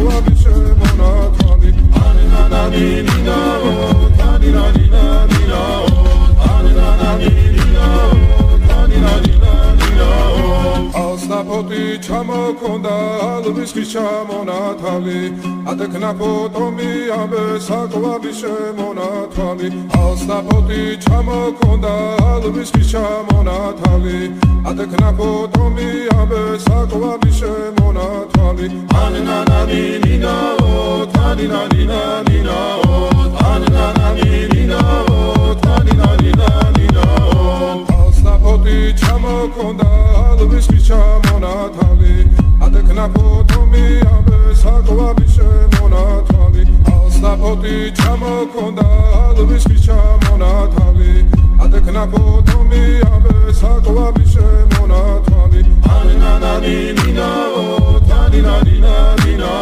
საკვები შემონათვალი ანანანინინაო თანინანინანინაო ანანანინინაო თანინანინანინაო ალსნაფოთი ჩამოქონდა ალვის ხის ჩამონათვალი ატექნა ფოტომი ამბე საკვები შემონათვალი ალსნაფოთი ჩამოქონდა ალვის ხის ჩამონათვალი ატექნა ფოტომი ამბე საკვები შემონათვალი ანანანინინაო თანინანინანინაო ანანანინინაო თანინანინანინაო ალსნაფოთი ჩამოქონდა ალვის ხის ჩამონათვალი ატექნა ფოტომი ამბე საკვები შემონათვალი ალსნაფოთი ჩამოქონდა ალვის ხის ჩამონათვალი ატექნა